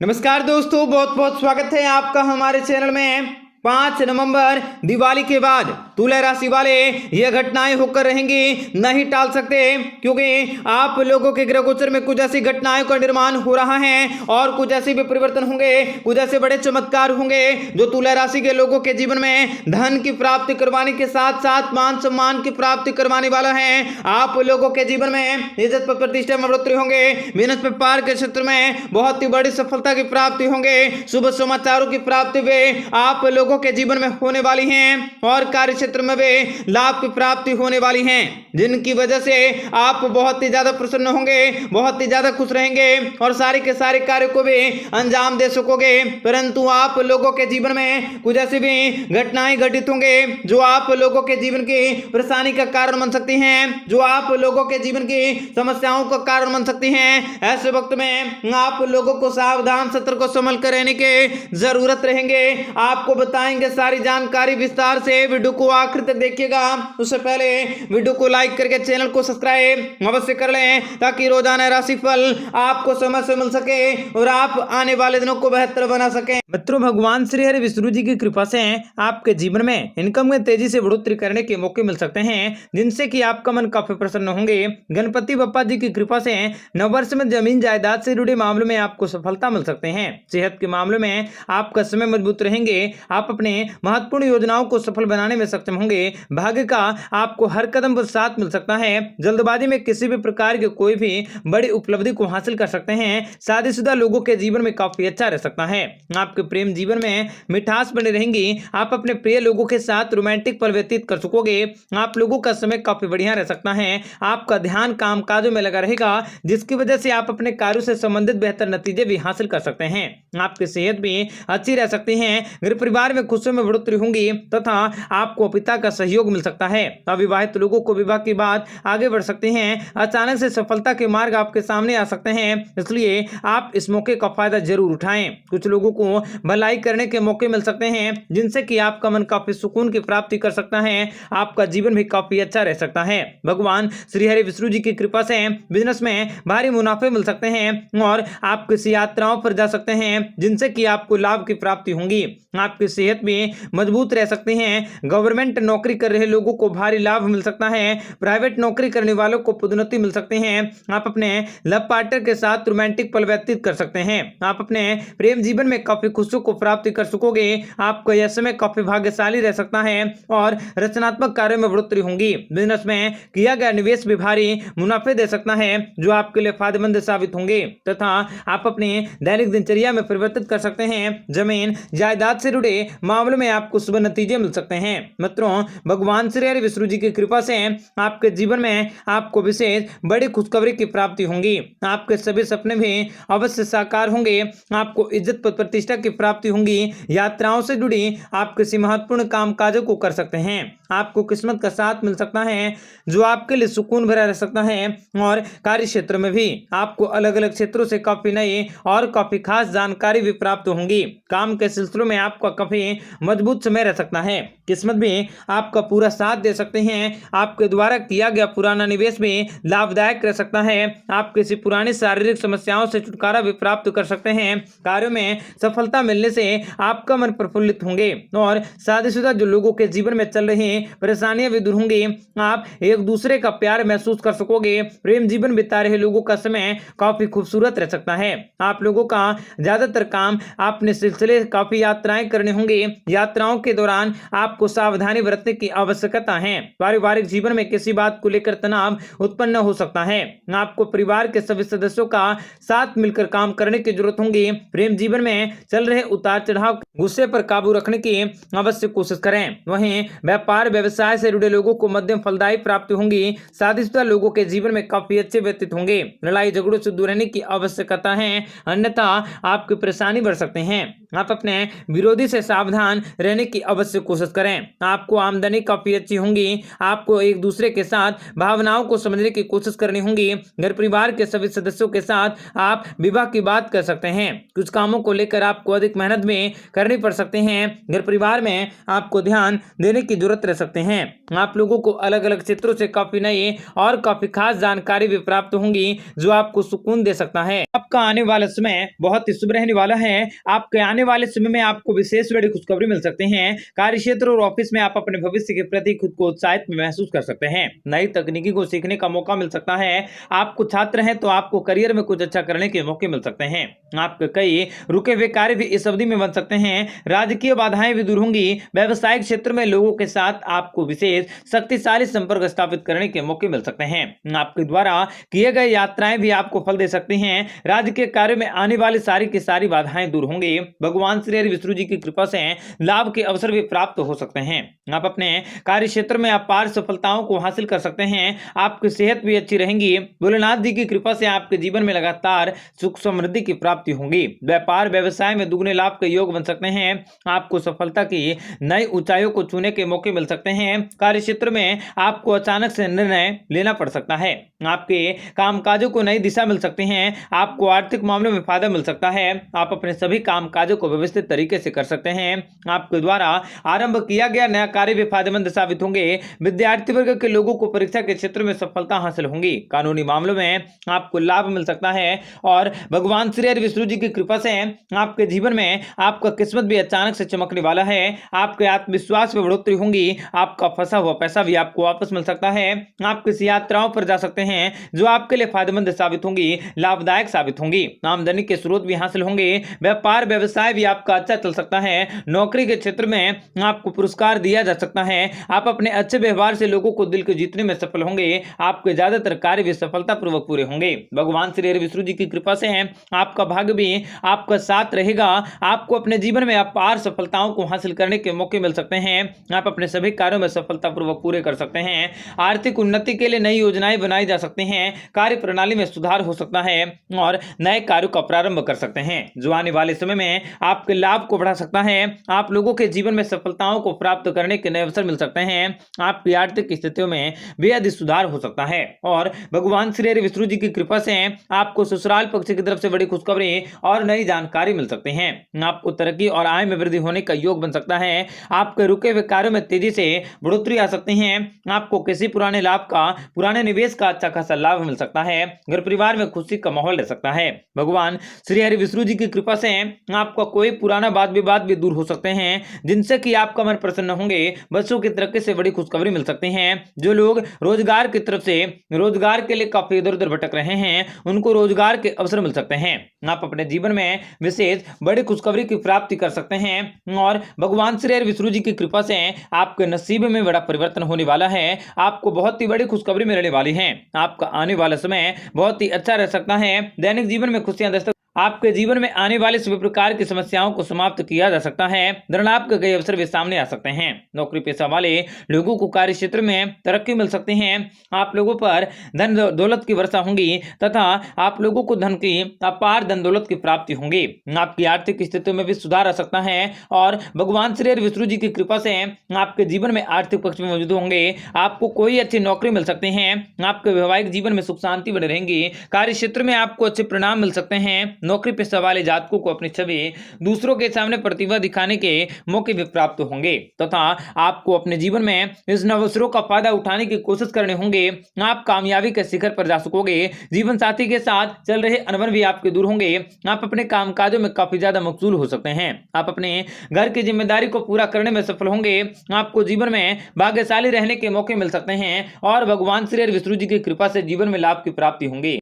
नमस्कार दोस्तों, बहुत बहुत स्वागत है आपका हमारे चैनल में। 5 नवंबर दिवाली के बाद तुला राशि वाले ये घटनाएं होकर रहेंगी, नहीं टाल सकते, क्योंकि आप लोगों के ग्रह गोचर में कुछ ऐसी घटनाओं का निर्माण हो रहा है और कुछ ऐसे भी परिवर्तन होंगे, कुछ ऐसे बड़े चमत्कार होंगे जो तुला राशि के लोगों के जीवन में धन की प्राप्ति करवाने के साथ साथ मान सम्मान की प्राप्ति करवाने वाला है। आप लोगों के जीवन में इज्जत प्रतिष्ठा में बढ़ोतरी होंगे, बिजनेस व्यापार के क्षेत्र में बहुत ही बड़ी सफलता की प्राप्ति होंगे, शुभ समाचारों की प्राप्ति वे आप लोगों के जीवन में होने वाली हैं और कार्य क्षेत्र में वे लाभ की प्राप्ति होने वाली हैं, जिनकी वजह से आप बहुत ही ज्यादा प्रसन्न होंगे, बहुत ही ज्यादा खुश रहेंगे और सारे के सारे कार्य को भी अंजाम दे सकोगे। परंतु आप लोगों के जीवन में कुछ ऐसी भी घटनाएं घटित होंगे जो आप लोगों के जीवन की परेशानी का कारण बन सकती हैं, जो आप लोगों के जीवन की समस्याओं का कारण बन सकती हैं। ऐसे वक्त में आप लोगों को सावधान सतर्क और संभल कर रहने की जरूरत रहेंगे। आपको बताएंगे सारी जानकारी विस्तार से, वीडियो को आखिर तक देखिएगा। उससे पहले वीडियो को लाइक करके चैनल को सब्सक्राइब अवश्य कर लें ताकि रोजाना राशिफल आपको समय से मिल सके और आप आने वाले दिनों को बेहतर बना सकें। मित्रों, भगवान श्री हरि विष्णु जी की कृपा से आपके जीवन में इनकम में तेजी से बढ़ोतरी करने के मौके मिल सकते हैं, जिनसे कि आपका मन काफी प्रसन्न होंगे। गणपति बप्पा जी की कृपा से नववर्ष में जमीन जायदाद से जुड़े मामलों में आपको सफलता मिल सकते हैं। सेहत के मामले में आपका समय मजबूत रहेंगे, आप अपने महत्वपूर्ण योजनाओं को सफल बनाने में सक्षम होंगे। भाग्य का आपको हर कदम पर साथ मिल सकता है। जल्दबाजी में किसी भी प्रकार की कोई भी बड़ी उपलब्धि को हासिल कर सकते हैं। शादीशुदा लोगों के जीवन में काफी अच्छा रह सकता है। आपके प्रेम जीवन में मिठास बनी रहेंगी, आप अपने प्रिय लोगों के साथ रोमांटिक पल व्यतीत कर सकोगे। आप लोगों का समय काफी बढ़िया रह सकता है। आपका ध्यान काम काजों में लगा रहेगा, जिसकी वजह से आप अपने कार्यों से संबंधित बेहतर नतीजे भी हासिल कर सकते हैं। आपकी सेहत भी अच्छी रह सकती है। घर परिवार में खुशियों में बढ़ोतरी होंगी तथा आपको पिता का सहयोग मिल सकता है। अविवाहित लोगों को विवाह की बात आगे बढ़ सकते हैं। अचानक से सफलता के मार्ग आपके सामने आ सकते हैं, इसलिए आप इस मौके का फायदा जरूर उठाएं। कुछ लोगों को भलाई करने के मौके मिल सकते हैं, जिनसे कि आपका मन काफी सुकून की प्राप्ति कर सकता है। आपका जीवन भी काफी अच्छा रह सकता है। भगवान श्री हरि विष्णु जी की कृपा से बिजनेस में भारी मुनाफे मिल सकते हैं और आप किसी यात्राओं पर जा सकते हैं, जिनसे कि आपको लाभ की प्राप्ति होंगी। आपकी सेहत भी मजबूत रह सकती हैं। गवर्नमेंट नौकरी कर रहे लोगों को भारी लाभ मिल सकता है। प्राइवेट नौकरी करने वालों को पदोन्नति मिल सकती है। आप अपने लव पार्टनर के साथ रोमांटिक पल व्यतीत कर सकते हैं। आप अपने प्रेम जीवन में काफी खुशियों को प्राप्ति कर सकोगे। आपका यह समय काफी भाग्यशाली रह सकता है और रचनात्मक कार्यों में बढ़ोतरी होंगी। बिजनेस में किया गया निवेश भी भारी मुनाफे दे सकता है, जो आपके लिए फायदेमंद साबित होंगे तथा आप अपनी दैनिक दिनचर्या में परिवर्तित कर सकते हैं। जमीन जायदाद से जुड़े मामलों में आपको शुभ नतीजे मिल सकते हैं। मित्रों, भगवान श्री हरि विष्णु जी की कृपा से आपके जीवन में आपको विशेष बड़ी खुशखबरी की प्राप्ति होंगी। आपके सभी सपने भी अवश्य साकार होंगे। आपको इज्जत प्रतिष्ठा की प्राप्ति होंगी। यात्राओं से जुड़ी आप किसी महत्वपूर्ण कामकाजों को कर सकते हैं। आपको किस्मत का साथ मिल सकता है, जो आपके लिए सुकून भरा रह सकता है और कार्य क्षेत्र में भी आपको अलग अलग क्षेत्रों से काफी नई और काफी खास जानकारी भी प्राप्त होंगी। काम के सिलसिलों में आपका काफी मजबूत समय रह सकता है। किस्मत भी आपका पूरा साथ दे सकते हैं। आपके द्वारा किया गया पुराना निवेश भी लाभदायक रह सकता है। आप किसी पुरानी शारीरिक समस्याओं से छुटकारा भी प्राप्त कर सकते हैं। कार्यों में सफलता मिलने से आपका मन प्रफुल्लित होंगे और शादीशुदा जो लोगों के जीवन में चल रही परेशानियां भी दूर होंगी। आप एक दूसरे का प्यार महसूस कर सकोगे। प्रेम जीवन बिता रहे लोगों का समय काफी खूबसूरत रह सकता है। आप लोगों का ज्यादातर काम अपने सिलसिले काफी यात्राएं करने होंगे। यात्राओं के दौरान आपको सावधानी बरतने की आवश्यकता है। पारिवारिक जीवन में किसी बात को लेकर तनाव उत्पन्न हो सकता है। आपको परिवार के सभी सदस्यों का साथ मिलकर काम करने की जरूरत होगी। प्रेम जीवन में चल रहे उतार चढ़ाव, गुस्से पर काबू रखने की अवश्य कोशिश करें। वहीं व्यापार व्यवसाय से जुड़े लोगों को मध्यम फलदायी प्राप्ति होंगी। शादीशुदा लोगों के जीवन में काफी अच्छे व्यतीत होंगे। लड़ाई झगड़ों से दूर रहने की आवश्यकता है, अन्यथा आपकी परेशानी बढ़ सकते हैं। आप अपने विरोधी से सावधान रहने की अवश्य कोशिश करें। आपको आमदनी काफी अच्छी होंगी। आपको एक दूसरे के साथ भावनाओं को समझने की कोशिश करनी होगी। घर परिवार के सभी सदस्यों के साथ आप विवाह की बात कर सकते हैं। कुछ कामों को लेकर आपको अधिक मेहनत भी करनी पड़ सकते हैं। घर परिवार में आपको ध्यान देने की जरूरत रह सकते हैं। आप लोगों को अलग अलग क्षेत्रों से काफी नई और काफी खास जानकारी भी प्राप्त होंगी जो आपको सुकून दे सकता है। आपका आने वाला समय बहुत ही शुभ रहने वाला है। आपके आने वाले समय में आपको विशेष बड़ी खुशखबरी मिल सकते हैं। कार्य क्षेत्र और ऑफिस में आप अपने भविष्य के प्रति खुद को उत्साहित महसूस कर सकते हैं। नई तकनीकी को सीखने का मौका मिल सकता है। आपको छात्र हैं तो आपको करियर में कुछ अच्छा करने के मौके मिल सकते हैं। आपके कई रुके हुए कार्य भी इस अवधि में बन सकते हैं। राजकीय बाधाएं भी दूर होंगी। व्यावसायिक क्षेत्र में लोगों के साथ आपको विशेष शक्तिशाली संपर्क स्थापित करने के मौके मिल सकते हैं। आपके द्वारा किए गए यात्राएं भी आपको फल दे सकती हैं। राजकीय कार्य में आने वाली सारी की सारी बाधाएं दूर होंगी। भगवान श्री हरि विष्णु जी की कृपा से लाभ के अवसर भी प्राप्त हो सकते हैं। आप अपने कार्य क्षेत्र में अपार सफलताओं को हासिल कर सकते हैं। आपकी सेहत भी अच्छी रहेंगी। भोलेनाथ जी की कृपा से आपके जीवन में लगातार सुख समृद्धि की प्राप्ति होगी। व्यापार व्यवसाय में दुगने लाभ के योग बन सकते हैं। आपको सफलता की नई ऊंचाइयों को छूने के मौके मिल सकते हैं। कार्य क्षेत्र में आपको अचानक से निर्णय लेना पड़ सकता है। आपके कामकाजों को नई दिशा मिल सकती है। आपको आर्थिक मामलों में फायदा मिल सकता है। आप अपने सभी कामकाजों को व्यवस्थित तरीके से कर सकते हैं। आपके द्वारा आरंभ किया गया नया कार्य भी फायदेमंद साबित होंगे। विद्यार्थी वर्ग के लोगों को परीक्षा के क्षेत्र में सफलता हासिल होंगी। कानूनी मामलों में आपको लाभ मिल सकता है और भगवान श्री हरि विष्णु जी की कृपा से आपके जीवन में आपका किस्मत भी अचानक से चमकने वाला है। आपके आत्मविश्वास में बढ़ोतरी होगी। आपका फंसा हुआ पैसा भी आपको वापस मिल सकता है। आप किसी यात्राओं पर जा सकते हैं जो आपके लिए फायदेमंद साबित होंगी, लाभदायक साबित होंगी। आमदनी के स्रोत भी हासिल होंगे। व्यापार व्यवसाय भी आपका अच्छा चल सकता है। नौकरी के क्षेत्र में आपको पुरस्कार दिया जा सकता है। आप अपने अच्छे व्यवहार से लोगों को दिल को जीतने में सफल होंगे। आपके ज्यादातर कार्य भी सफलतापूर्वक पूरे होंगे। भगवान श्री हरि विष्णु जी की कृपा से आपका भाग्य भी आपका साथ रहेगा। आपको अपने जीवन में अपार सफलताओं को हासिल करने के मौके मिल सकते हैं। आप अपने सभी कार्यों में सफलतापूर्वक पूरे कर सकते हैं। आर्थिक उन्नति के लिए नई योजनाएं बनाई जा सकती हैं। कार्य प्रणाली में सुधार हो सकता है और नए कार्यों का प्रारंभ कर सकते हैं जो आने वाले समय में आपके लाभ को बढ़ा सकता है। आप लोगों के जीवन में सफलताओं को प्राप्त करने के नए अवसर मिल सकते हैं। आपकी आर्थिक स्थितियों में बेहद सुधार हो सकता है और भगवान श्री हरि विष्णु जी की कृपा से आपको ससुराल पक्ष की तरफ से बड़ी खुशखबरी और नई जानकारी मिल सकती है। आपको तरक्की और आय में वृद्धि होने का योग बन सकता है। आपके रुके हुए कार्यों में तेजी से बढ़ोतरी आ सकती है। आपको किसी पुराने लाभ का, पुराने निवेश का अच्छा खासा लाभ मिल सकता है। घर परिवार में खुशी का माहौल रह सकता है। भगवान श्री हरि विष्णु जी की कृपा से आपका कोई पुराना वाद विवाद भी दूर हो सकते हैं जिनसे कि आपका मन प्रसन्न होंगे। बच्चों की तरक्की से बड़ी खुशखबरी मिल सकती है। जो लोग रोजगार की तरफ से रोजगार के लिए काफी इधर उधर भटक रहे हैं उनको रोजगार के अवसर मिल सकते हैं। आप अपने जीवन में विशेष बड़ी खुशखबरी की प्राप्ति कर सकते हैं और भगवान श्री हरि विष्णु जी की कृपा से आपके नसीब में बड़ा परिवर्तन होने वाला है। आपको बहुत ही बड़ी खुशखबरी मिलने वाली है। आपका आने वाला समय बहुत ही अच्छा रह सकता है। दैनिक जीवन में खुशियां दस्तक आपके जीवन में आने वाले सभी प्रकार की समस्याओं को समाप्त किया जा सकता है। धनालाभ के कई अवसर भी सामने आ सकते हैं। नौकरी पेशा वाले लोगों को कार्य क्षेत्र में तरक्की मिल सकती है। आप लोगों पर धन दौलत की वर्षा होगी तथा आप लोगों को धन की अपार धन दौलत की प्राप्ति होगी। आपकी आर्थिक स्थितियों में भी सुधार आ सकता है और भगवान श्री हरि विष्णु जी की कृपा से आपके जीवन में आर्थिक पक्ष में मौजूद होंगे। आपको कोई अच्छी नौकरी मिल सकती है। आपके वैवाहिक जीवन में सुख शांति बनी रहेंगी। कार्य क्षेत्र में आपको अच्छे परिणाम मिल सकते हैं। नौकरी पेशा वाले जातकों को अपनी छवि दूसरों के सामने प्रतिभा दिखाने के मौके भी प्राप्त होंगे तथा आपको अपने जीवन में इस अवसरों का फायदा उठाने की कोशिश करने होंगे। आप कामयाबी के शिखर पर जा सकोगे। जीवन साथी के साथ चल रहे अनबन भी आपके दूर होंगे। आप अपने कामकाजों में काफी ज्यादा मकसूल हो सकते हैं। आप अपने घर की जिम्मेदारी को पूरा करने में सफल होंगे। आपको जीवन में भाग्यशाली रहने के मौके मिल सकते हैं और भगवान श्री हरि विष्णु जी की कृपा से जीवन में लाभ की प्राप्ति होंगी।